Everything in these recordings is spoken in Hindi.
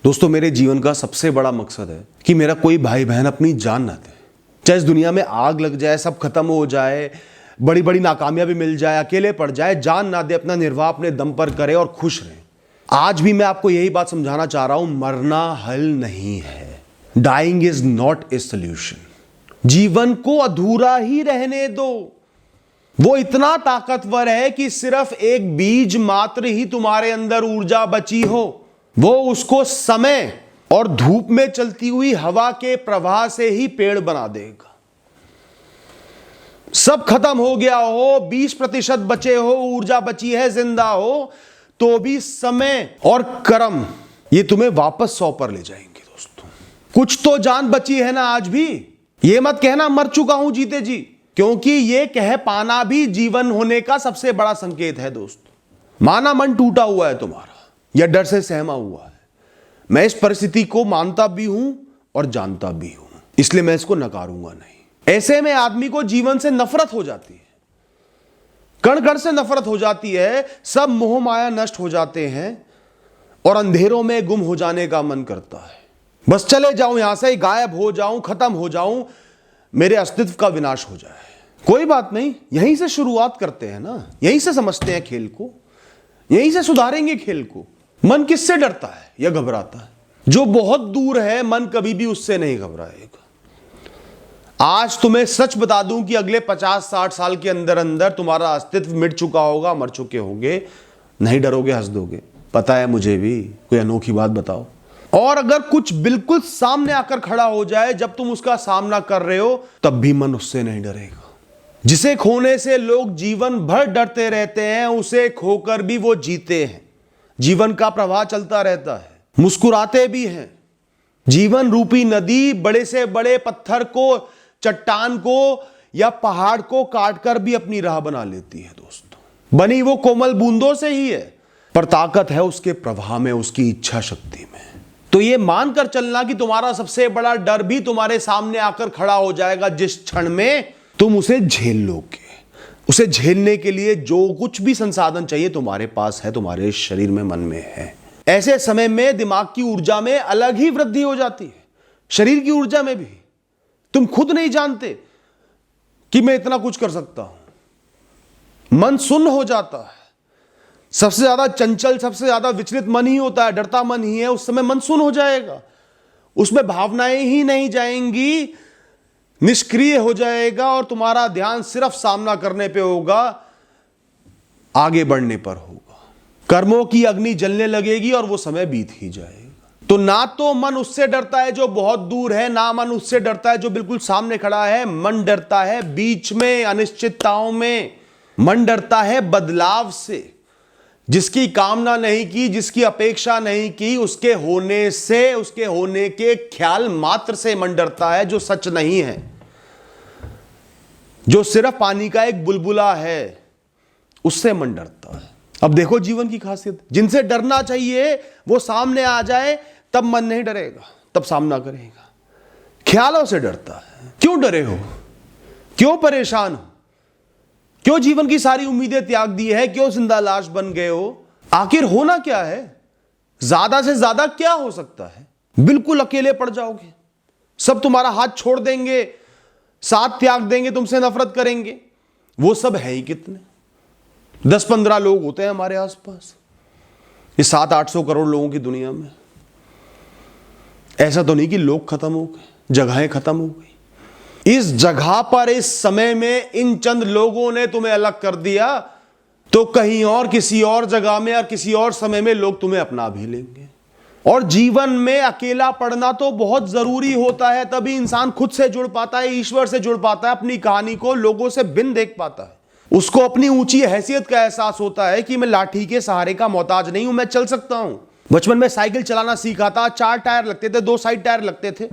दोस्तों, मेरे जीवन का सबसे बड़ा मकसद है कि मेरा कोई भाई बहन अपनी जान ना दे। चाहे इस दुनिया में आग लग जाए, सब खत्म हो जाए, बड़ी बड़ी नाकामयाबी मिल जाए, अकेले पड़ जाए, जान ना दे, अपना निर्वाह अपने दम पर करे और खुश रहे। आज भी मैं आपको यही बात समझाना चाह रहा हूं, मरना हल नहीं है। Dying is not a solution. जीवन को अधूरा ही रहने दो। वो इतना ताकतवर है कि सिर्फ एक बीज मात्र ही तुम्हारे अंदर ऊर्जा बची हो, वो उसको समय और धूप में चलती हुई हवा के प्रवाह से ही पेड़ बना देगा। सब खत्म हो गया हो, 20% बचे हो, ऊर्जा बची है, जिंदा हो, तो भी समय और कर्म ये तुम्हें वापस 100 पर ले जाएंगे। दोस्तों, कुछ तो जान बची है ना आज भी। ये मत कहना मर चुका हूं जीते जी, क्योंकि ये कह पाना भी जीवन होने का सबसे बड़ा संकेत है। दोस्तों, माना मन टूटा हुआ है तुम्हारा या डर से सहमा हुआ है। मैं इस परिस्थिति को मानता भी हूं और जानता भी हूं, इसलिए मैं इसको नकारूंगा नहीं। ऐसे में आदमी को जीवन से नफरत हो जाती है, कण कण से नफरत हो जाती है, सब मोह माया नष्ट हो जाते हैं और अंधेरों में गुम हो जाने का मन करता है। बस चले जाऊं यहां से, गायब हो जाऊं, खत्म हो जाऊं, मेरे अस्तित्व का विनाश हो जाए। कोई बात नहीं, यहीं से शुरुआत करते हैं ना, यहीं से समझते हैं खेल को, यहीं से सुधारेंगे खेल को। मन किससे डरता है या घबराता है? जो बहुत दूर है, मन कभी भी उससे नहीं घबराएगा। आज तुम्हें सच बता दूं कि अगले 50-60 साल के अंदर अंदर तुम्हारा अस्तित्व मिट चुका होगा, मर चुके होगे। नहीं डरोगे, हंस दोगे, पता है मुझे भी। कोई अनोखी बात बताओ। और अगर कुछ बिल्कुल सामने आकर खड़ा हो जाए, जब तुम उसका सामना कर रहे हो, तब भी मन उससे नहीं डरेगा। जिसे खोने से लोग जीवन भर डरते रहते हैं, उसे खोकर भी वो जीते हैं। जीवन का प्रवाह चलता रहता है, मुस्कुराते भी हैं। जीवन रूपी नदी बड़े से बड़े पत्थर को, चट्टान को या पहाड़ को काटकर भी अपनी राह बना लेती है। दोस्तों, बनी वो कोमल बूंदों से ही है, पर ताकत है उसके प्रवाह में, उसकी इच्छा शक्ति में। तो ये मानकर चलना कि तुम्हारा सबसे बड़ा डर भी तुम्हारे सामने आकर खड़ा हो जाएगा जिस क्षण में तुम उसे झेल लोगे। उसे झेलने के लिए जो कुछ भी संसाधन चाहिए तुम्हारे पास है, तुम्हारे शरीर में, मन में है। ऐसे समय में दिमाग की ऊर्जा में अलग ही वृद्धि हो जाती है, शरीर की ऊर्जा में भी। तुम खुद नहीं जानते कि मैं इतना कुछ कर सकता हूं। मन सुन्न हो जाता है। सबसे ज्यादा चंचल, सबसे ज्यादा विचलित मन ही होता है, डरता मन ही है। उस समय मन सुन्न हो जाएगा, उसमें भावनाएं ही नहीं जाएंगी, निष्क्रिय हो जाएगा और तुम्हारा ध्यान सिर्फ सामना करने पे होगा, आगे बढ़ने पर होगा। कर्मों की अग्नि जलने लगेगी और वो समय बीत ही जाएगा। तो ना तो मन उससे डरता है जो बहुत दूर है, ना मन उससे डरता है जो बिल्कुल सामने खड़ा है। मन डरता है बीच में, अनिश्चितताओं में। मन डरता है बदलाव से, जिसकी कामना नहीं की, जिसकी अपेक्षा नहीं की, उसके होने से, उसके होने के ख्याल मात्र से मन डरता है, जो सच नहीं है, जो सिर्फ पानी का एक बुलबुला है, उससे मन डरता है। अब देखो जीवन की खासियत, जिनसे डरना चाहिए वो सामने आ जाए तब मन नहीं डरेगा, तब सामना करेगा। ख्यालों से डरता है। क्यों डरे हो? क्यों परेशान हो? क्यों जीवन की सारी उम्मीदें त्याग दी है? क्यों जिंदा लाश बन गए हो? आखिर होना क्या है? ज्यादा से ज्यादा क्या हो सकता है? बिल्कुल अकेले पड़ जाओगे, सब तुम्हारा हाथ छोड़ देंगे, साथ त्याग देंगे, तुमसे नफरत करेंगे। वो सब है ही कितने? 10-15 लोग होते हैं हमारे आसपास, इस 700-800 करोड़ लोगों की दुनिया में। ऐसा तो नहीं कि लोग खत्म हो गए, जगहें खत्म हो गई। इस जगह पर, इस समय में इन चंद लोगों ने तुम्हें अलग कर दिया, तो कहीं और, किसी और जगह में और किसी और समय में लोग तुम्हें अपना भी लेंगे। और जीवन में अकेला पड़ना तो बहुत जरूरी होता है, तभी इंसान खुद से जुड़ पाता है, ईश्वर से जुड़ पाता है, अपनी कहानी को लोगों से बिन देख पाता है। उसको अपनी ऊंची हैसियत का एहसास होता है कि मैं लाठी के सहारे का मोहताज नहीं हूं, मैं चल सकता हूं। बचपन में साइकिल चलाना सीखा था, 4 टायर लगते थे, 2 साइड टायर लगते थे,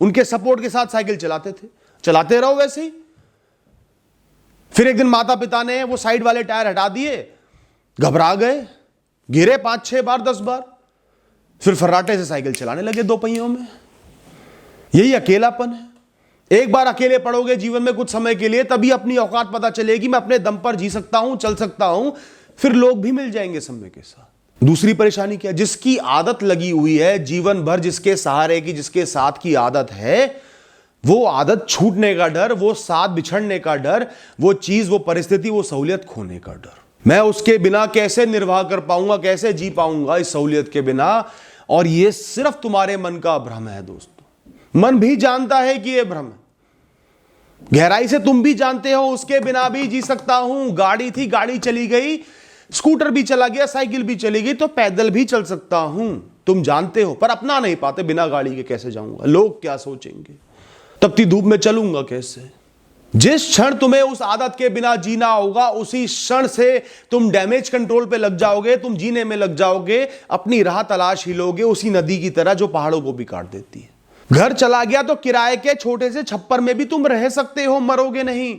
उनके सपोर्ट के साथ साइकिल चलाते थे। चलाते रहो वैसे ही। फिर एक दिन माता पिता ने वो साइड वाले टायर हटा दिए, घबरा गए, गिरे 5-6 बार, 10 बार, फिर फर्राटे से साइकिल चलाने लगे 2 पहियों में। यही अकेलापन है। एक बार अकेले पड़ोगे जीवन में कुछ समय के लिए, तभी अपनी औकात पता चलेगी, मैं अपने दम पर जी सकता हूं, चल सकता हूं। फिर लोग भी मिल जाएंगे समय के साथ। दूसरी परेशानी क्या है? जिसकी आदत लगी हुई है जीवन भर, जिसके सहारे की, जिसके साथ की आदत है, वो आदत छूटने का डर, वो साथ बिछड़ने का डर, वो चीज, वो परिस्थिति, वो सहूलियत खोने का डर। मैं उसके बिना कैसे निर्वाह कर पाऊंगा, कैसे जी पाऊंगा इस सहूलियत के बिना। और ये सिर्फ तुम्हारे मन का भ्रम है दोस्तों। मन भी जानता है कि यह भ्रम है, गहराई से तुम भी जानते हो उसके बिना भी जी सकता हूं। गाड़ी थी, गाड़ी चली गई, स्कूटर भी चला गया, साइकिल भी चली गई, तो पैदल भी चल सकता हूं। तुम जानते हो पर अपना नहीं पाते। बिना गाड़ी के कैसे जाऊंगा, लोग क्या सोचेंगे, तपती धूप में चलूंगा कैसे। जिस क्षण तुम्हें उस आदत के बिना जीना होगा, उसी क्षण से तुम डैमेज कंट्रोल पे लग जाओगे, तुम जीने में लग जाओगे, अपनी राह तलाश ही लोगे, उसी नदी की तरह जो पहाड़ों को भी काट देती है। घर चला गया तो किराए के छोटे से छप्पर में भी तुम रह सकते हो, मरोगे नहीं।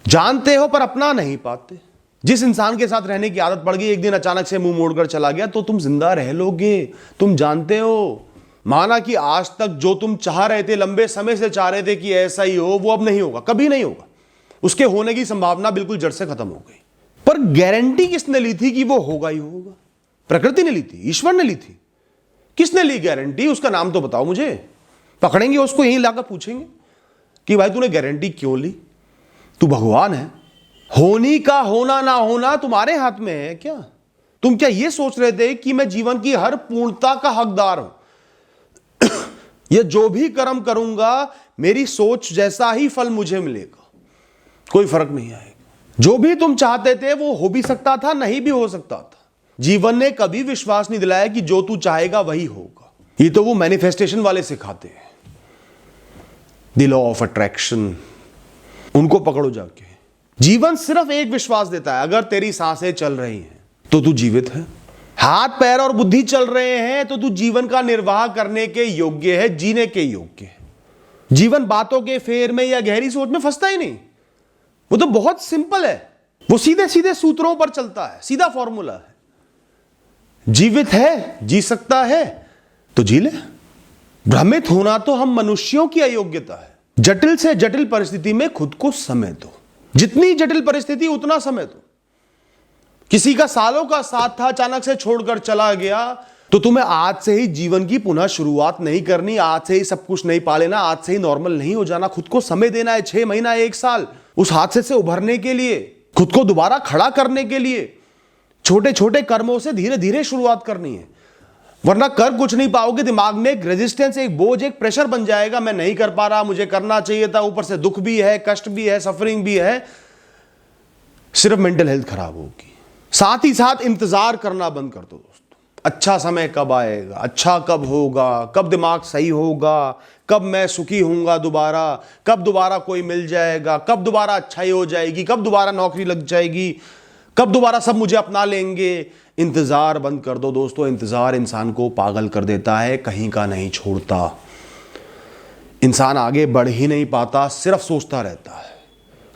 जानते हो पर अपना नहीं पाते। जिस इंसान के साथ रहने की आदत पड़ गई, एक दिन अचानक से मुंह मोड़कर चला गया तो तुम जिंदा रह लोगे, तुम जानते हो। माना कि आज तक जो तुम चाह रहे थे, लंबे समय से चाह रहे थे कि ऐसा ही हो, वो अब नहीं होगा, कभी नहीं होगा। उसके होने की संभावना बिल्कुल जड़ से खत्म हो गई। पर गारंटी किसने ली थी कि वो होगा ही होगा? प्रकृति ने ली थी, ईश्वर ने ली थी। किसने ली गारंटी? उसका नाम तो बताओ मुझे। पकड़ेंगे उसको, यहीं लाकर पूछेंगे कि भाई तूने गारंटी क्यों ली? तू भगवान है, होनी का होना ना होना तुम्हारे हाथ में है क्या? तुम क्या ये सोच रहे थे कि मैं जीवन की हर पूर्णता का हकदार हूं? ये जो भी कर्म करूंगा मेरी सोच जैसा ही फल मुझे मिलेगा, कोई फर्क नहीं आएगा। जो भी तुम चाहते थे वो हो भी सकता था, नहीं भी हो सकता था। जीवन ने कभी विश्वास नहीं दिलाया कि जो तू चाहेगा वही होगा। ये तो वो मैनिफेस्टेशन वाले सिखाते हैं, द लॉ ऑफ अट्रैक्शन, उनको पकड़ो जाके। जीवन सिर्फ एक विश्वास देता है, अगर तेरी सांसें चल रही हैं तो तू जीवित है, हाथ पैर और बुद्धि चल रहे हैं तो तू जीवन का निर्वाह करने के योग्य है, जीने के योग्य है। जीवन बातों के फेर में या गहरी सोच में फंसता ही नहीं। वो तो बहुत सिंपल है, वो सीधे सीधे सूत्रों पर चलता है, सीधा फॉर्मूला है। जीवित है, जी सकता है तो जी ले। भ्रमित होना तो हम मनुष्यों की अयोग्यता है। जटिल से जटिल परिस्थिति में खुद को समय दो, जितनी जटिल परिस्थिति उतना समय दो। किसी का सालों का साथ था, अचानक से छोड़कर चला गया, तो तुम्हें आज से ही जीवन की पुनः शुरुआत नहीं करनी, आज से ही सब कुछ नहीं पा लेना, आज से ही नॉर्मल नहीं हो जाना। खुद को समय देना है, 6 महीना, 1 साल, उस हादसे से उभरने के लिए, खुद को दोबारा खड़ा करने के लिए। छोटे छोटे कर्मों से धीरे धीरे शुरुआत करनी है, वरना कर कुछ नहीं पाओगे। दिमाग में एक रेजिस्टेंस, एक बोझ, एक प्रेशर बन जाएगा। मैं नहीं कर पा रहा, मुझे करना चाहिए था। ऊपर से दुख भी है, कष्ट भी है, सफरिंग भी है, सिर्फ मेंटल हेल्थ खराब होगी। साथ ही साथ इंतजार करना बंद कर दो दोस्तों। अच्छा समय कब आएगा, अच्छा कब होगा, कब दिमाग सही होगा, कब मैं सुखी होऊंगा दोबारा, कब दोबारा कोई मिल जाएगा, कब दोबारा अच्छाई हो जाएगी, कब दोबारा नौकरी लग जाएगी, कब दोबारा सब मुझे अपना लेंगे। इंतजार बंद कर दो दोस्तों। इंतजार इंसान को पागल कर देता है, कहीं का नहीं छोड़ता। इंसान आगे बढ़ ही नहीं पाता, सिर्फ सोचता रहता है।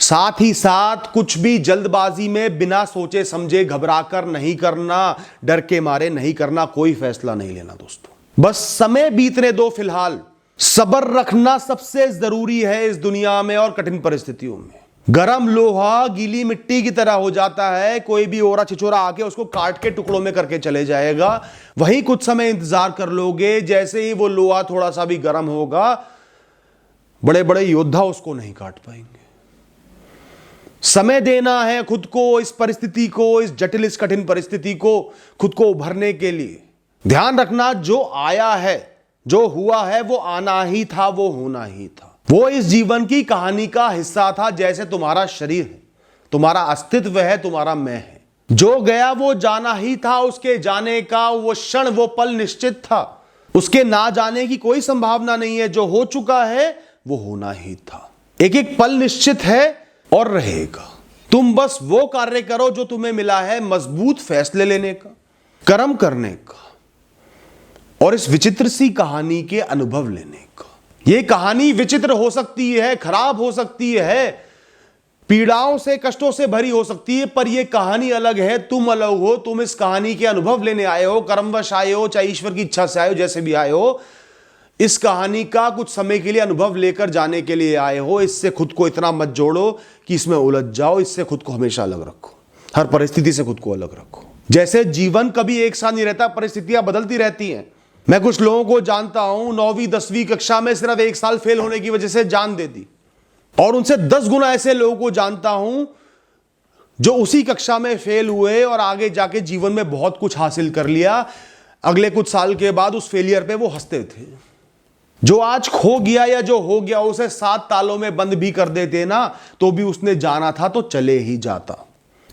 साथ ही साथ कुछ भी जल्दबाजी में बिना सोचे समझे घबराकर नहीं करना, डर के मारे नहीं करना, कोई फैसला नहीं लेना दोस्तों। बस समय बीतने दो फिलहाल। सब्र रखना सबसे जरूरी है इस दुनिया में और कठिन परिस्थितियों में। गरम लोहा गीली मिट्टी की तरह हो जाता है, कोई भी ओरा छिछोरा आके उसको काट के टुकड़ों में करके चले जाएगा। वहीं कुछ समय इंतजार कर लोगे, जैसे ही वो लोहा थोड़ा सा भी गर्म होगा, बड़े बड़े योद्धा उसको नहीं काट पाएंगे। समय देना है खुद को, इस परिस्थिति को, इस जटिल, इस कठिन परिस्थिति को, खुद को उभरने के लिए। ध्यान रखना, जो आया है, जो हुआ है, वो आना ही था, वो होना ही था। वो इस जीवन की कहानी का हिस्सा था, जैसे तुम्हारा शरीर है, तुम्हारा अस्तित्व है, तुम्हारा मैं है। जो गया वो जाना ही था, उसके जाने का वो क्षण, वो पल निश्चित था। उसके ना जाने की कोई संभावना नहीं है। जो हो चुका है वो होना ही था। एक एक पल निश्चित है और रहेगा। तुम बस वो कार्य करो जो तुम्हें मिला है, मजबूत फैसले लेने का, कर्म करने का और इस विचित्र सी कहानी के अनुभव लेने का। यह कहानी विचित्र हो सकती है, खराब हो सकती है, पीड़ाओं से, कष्टों से भरी हो सकती है, पर यह कहानी अलग है। तुम अलग हो। तुम इस कहानी के अनुभव लेने आए हो, कर्मवश आए हो, चाहे ईश्वर की इच्छा से आए हो, जैसे भी आए हो। इस कहानी का कुछ समय के लिए अनुभव लेकर जाने के लिए आए हो। इससे खुद को इतना मत जोड़ो कि इसमें उलझ जाओ। इससे खुद को हमेशा अलग रखो, हर परिस्थिति से खुद को अलग रखो। जैसे जीवन कभी एक साथ नहीं रहता, परिस्थितियां बदलती रहती हैं। मैं कुछ लोगों को जानता हूं 9वीं 10वीं कक्षा में सिर्फ 1 साल फेल होने की वजह से जान दे दी, और उनसे 10 गुना ऐसे लोगों को जानता हूं जो उसी कक्षा में फेल हुए और आगे जाके जीवन में बहुत कुछ हासिल कर लिया। अगले कुछ साल के बाद उस फेलियर पे वो हंसते थे। जो आज खो गया या जो हो गया उसे 7 तालों में बंद भी कर देते ना तो भी उसने जाना था तो चले ही जाता,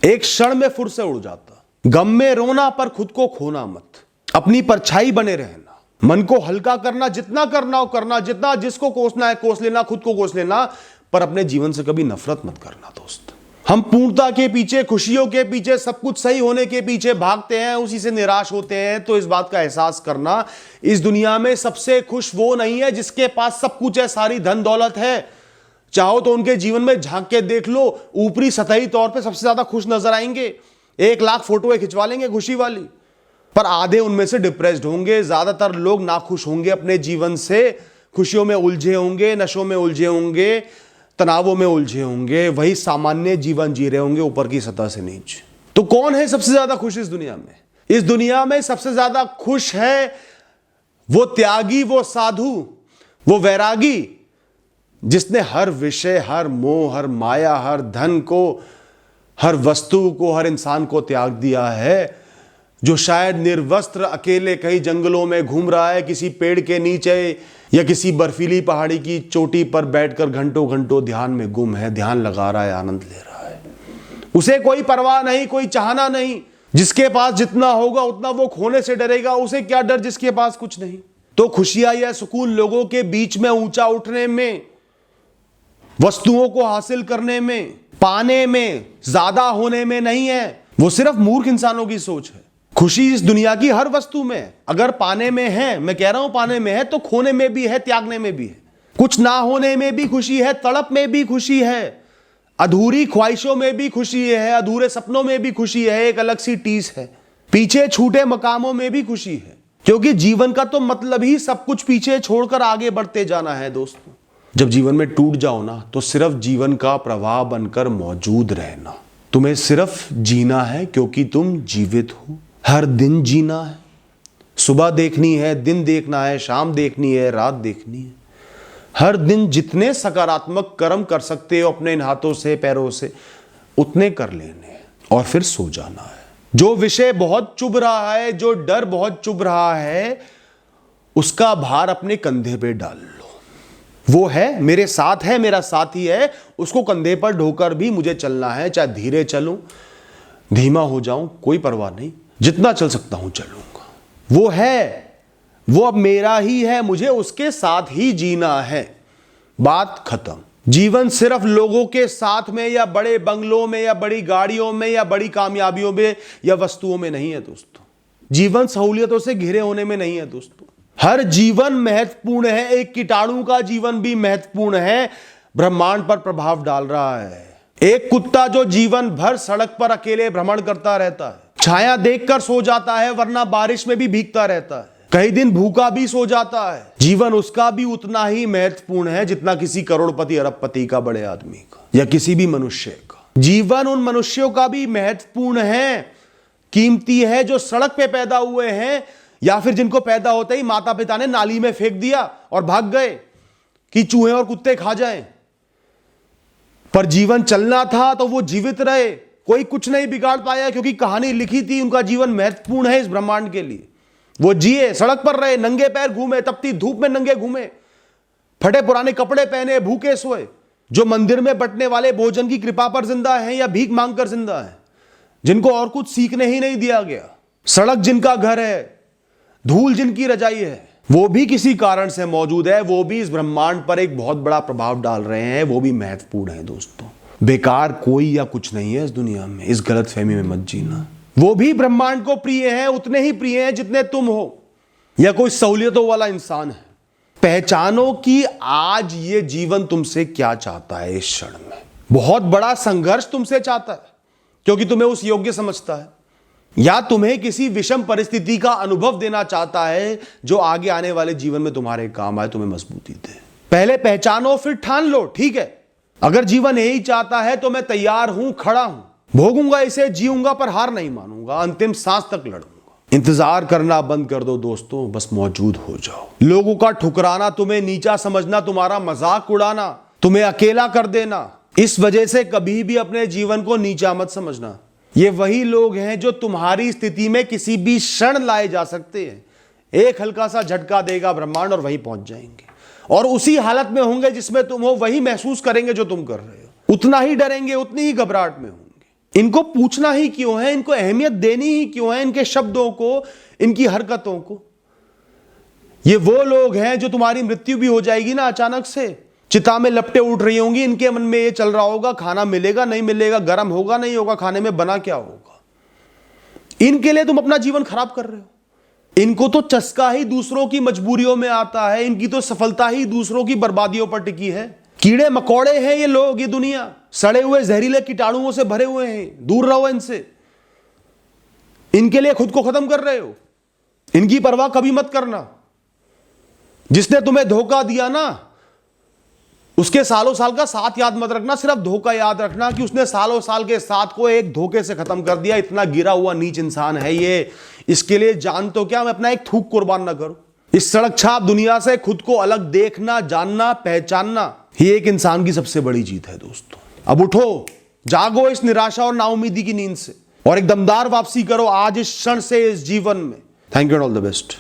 एक क्षण में फुर से उड़ जाता। गम में रोना पर खुद को खोना मत, अपनी परछाई बने रहना, मन को हल्का करना, जितना करना हो करना, जितना जिसको कोसना है कोस लेना, खुद को कोस लेना, पर अपने जीवन से कभी नफरत मत करना दोस्त। हम पूर्णता के पीछे, खुशियों के पीछे, सब कुछ सही होने के पीछे भागते हैं, उसी से निराश होते हैं। तो इस बात का एहसास करना, इस दुनिया में सबसे खुश वो नहीं है जिसके पास सब कुछ है, सारी धन दौलत है। चाहो तो उनके जीवन में झांक के देख लो, ऊपरी सतही तौर पे सबसे ज्यादा खुश नजर आएंगे, 1 लाख फोटोएं खिंचवा लेंगे खुशी वाली, पर आधे उनमें से डिप्रेस्ड होंगे। ज्यादातर लोग नाखुश होंगे अपने जीवन से, खुशियों में उलझे होंगे, नशों में उलझे होंगे, तनावों में उलझे होंगे, वही सामान्य जीवन जी रहे होंगे ऊपर की सतह से नीचे। तो कौन है सबसे ज्यादा खुश इस दुनिया में? इस दुनिया में सबसे ज्यादा खुश है वो त्यागी, वो साधु, वो वैरागी, जिसने हर विषय, हर मोह, हर माया, हर धन को, हर वस्तु को, हर इंसान को त्याग दिया है। जो शायद निर्वस्त्र अकेले कहीं जंगलों में घूम रहा है, किसी पेड़ के नीचे या किसी बर्फीली पहाड़ी की चोटी पर बैठकर घंटों घंटों ध्यान में गुम है, ध्यान लगा रहा है, आनंद ले रहा है। उसे कोई परवाह नहीं, कोई चाहना नहीं। जिसके पास जितना होगा उतना वो खोने से डरेगा, उसे क्या डर जिसके पास कुछ नहीं। तो खुशियां या सुकून लोगों के बीच में ऊंचा उठने में, वस्तुओं को हासिल करने में, पाने में, ज्यादा होने में नहीं है। वो सिर्फ मूर्ख इंसानों की सोच है। खुशी इस दुनिया की हर वस्तु में, अगर पाने में है, मैं कह रहा हूं पाने में है, तो खोने में भी है, त्यागने में भी है। कुछ ना होने में भी खुशी है, तड़प में भी खुशी है, अधूरी ख्वाहिशों में भी खुशी है, अधूरे सपनों में भी खुशी है, एक अलग सी टीस है। पीछे छूटे मकामों में भी खुशी है, क्योंकि जीवन का तो मतलब ही सब कुछ पीछे छोड़कर आगे बढ़ते जाना है दोस्तों। जब जीवन में टूट जाओ ना तो सिर्फ जीवन का प्रवाह बनकर मौजूद रहना। तुम्हें सिर्फ जीना है क्योंकि तुम जीवित हो। हर दिन जीना है, सुबह देखनी है, दिन देखना है, शाम देखनी है, रात देखनी है। हर दिन जितने सकारात्मक कर्म कर सकते हो अपने इन हाथों से पैरों से उतने कर लेने और फिर सो जाना है। जो विषय बहुत चुभ रहा है, जो डर बहुत चुभ रहा है, उसका भार अपने कंधे पे डाल लो। वो है मेरे साथ है, मेरा साथी है, उसको कंधे पर ढोकर भी मुझे चलना है। चाहे धीरे चलूं, धीमा हो जाऊं, कोई परवाह नहीं, जितना चल सकता हूं चलूंगा। वो है, वो अब मेरा ही है, मुझे उसके साथ ही जीना है। बात खत्म। जीवन सिर्फ लोगों के साथ में या बड़े बंगलों में या बड़ी गाड़ियों में या बड़ी कामयाबियों में या वस्तुओं में नहीं है दोस्तों। जीवन सहूलियतों से घिरे होने में नहीं है दोस्तों। हर जीवन महत्वपूर्ण है, एक कीटाणु का जीवन भी महत्वपूर्ण है, ब्रह्मांड पर प्रभाव डाल रहा है। एक कुत्ता जो जीवन भर सड़क पर अकेले भ्रमण करता रहता है, छाया देखकर सो जाता है वरना बारिश में भी भीगता रहता है, कई दिन भूखा भी सो जाता है, जीवन उसका भी उतना ही महत्वपूर्ण है जितना किसी करोड़पति अरबपति का, बड़े आदमी का या किसी भी मनुष्य का। जीवन उन मनुष्यों का भी महत्वपूर्ण है, कीमती है, जो सड़क पे पैदा हुए हैं या फिर जिनको पैदा होते ही माता पिता ने नाली में फेंक दिया और भाग गए कि चूहे और कुत्ते खा जाएं। पर जीवन चलना था तो वो जीवित रहे, कोई कुछ नहीं बिगाड़ पाया क्योंकि कहानी लिखी थी, उनका जीवन महत्वपूर्ण है इस ब्रह्मांड के लिए। वो जिए, सड़क पर रहे, नंगे पैर घूमे, तपती धूप में नंगे घूमे, फटे पुराने कपड़े पहने, भूखे सोए। जो मंदिर में बंटने वाले भोजन की कृपा पर जिंदा है या भीख मांगकर जिंदा है, जिनको और कुछ सीखने ही नहीं दिया गया, सड़क जिनका घर है, धूल जिनकी रजाई है, वो भी किसी कारण से मौजूद है, वो भी इस ब्रह्मांड पर एक बहुत बड़ा प्रभाव डाल रहे हैं, वो भी महत्वपूर्ण है दोस्तों। बेकार कोई या कुछ नहीं है इस दुनिया में, इस गलतफहमी में मत जीना। वो भी ब्रह्मांड को प्रिय है, उतने ही प्रिय हैं जितने तुम हो या कोई सहूलियतों वाला इंसान है। पहचानो कि आज ये जीवन तुमसे क्या चाहता है। इस क्षण में बहुत बड़ा संघर्ष तुमसे चाहता है क्योंकि तुम्हें उस योग्य समझता है, या तुम्हें किसी विषम परिस्थिति का अनुभव देना चाहता है जो आगे आने वाले जीवन में तुम्हारे काम आए, तुम्हें मजबूती दे। पहले पहचानो फिर ठान लो, ठीक है, अगर जीवन यही चाहता है तो मैं तैयार हूं, खड़ा हूं। भोगूंगा इसे, जीऊंगा पर हार नहीं मानूंगा, अंतिम सांस तक लड़ूंगा। इंतजार करना बंद कर दो दोस्तों, बस मौजूद हो जाओ। लोगों का ठुकराना, तुम्हें नीचा समझना, तुम्हारा मजाक उड़ाना, तुम्हें अकेला कर देना, इस वजह से कभी भी अपने जीवन को नीचा मत समझना। ये वही लोग हैं जो तुम्हारी स्थिति में किसी भी क्षण लाए जा सकते हैं। एक हल्का सा झटका देगा ब्रह्मांड और वहीं पहुंच जाएंगे, और उसी हालत में होंगे जिसमें तुम हो, वही महसूस करेंगे जो तुम कर रहे हो। उतना ही डरेंगे, उतनी ही घबराहट में होंगे। इनको पूछना ही क्यों है, इनको अहमियत देनी ही क्यों है, इनके शब्दों को, इनकी हरकतों को। ये वो लोग हैं जो तुम्हारी मृत्यु भी हो जाएगी ना अचानक से, चिता में लपटें उठ रही होंगी, इनके मन में ये चल रहा होगा खाना मिलेगा नहीं मिलेगा, गर्म होगा नहीं होगा, खाने में बना क्या होगा। इनके लिए तुम अपना जीवन खराब कर रहे हो। इनको तो चस्का ही दूसरों की मजबूरियों में आता है, इनकी तो सफलता ही दूसरों की बर्बादियों पर टिकी है। कीड़े मकोड़े हैं ये लोग, ये दुनिया सड़े हुए जहरीले कीटाणुओं से भरे हुए हैं, दूर रहो इनसे। इनके लिए खुद को खत्म कर रहे हो, इनकी परवाह कभी मत करना। जिसने तुम्हें धोखा दिया ना, उसके सालों साल का साथ याद मत रखना, सिर्फ धोखा याद रखना कि उसने सालों साल के साथ को एक धोखे से खत्म कर दिया। इतना गिरा हुआ नीच इंसान है ये, इसके लिए जान तो क्या, मैं अपना एक थूक कुर्बान ना करूं। इस सड़क छाप दुनिया से खुद को अलग देखना, जानना, पहचानना ही एक इंसान की सबसे बड़ी जीत है दोस्तों। अब उठो, जागो इस निराशा और नाउमीदी की नींद से और एक दमदार वापसी करो आज इस क्षण से, इस जीवन में। Thank you and all the best.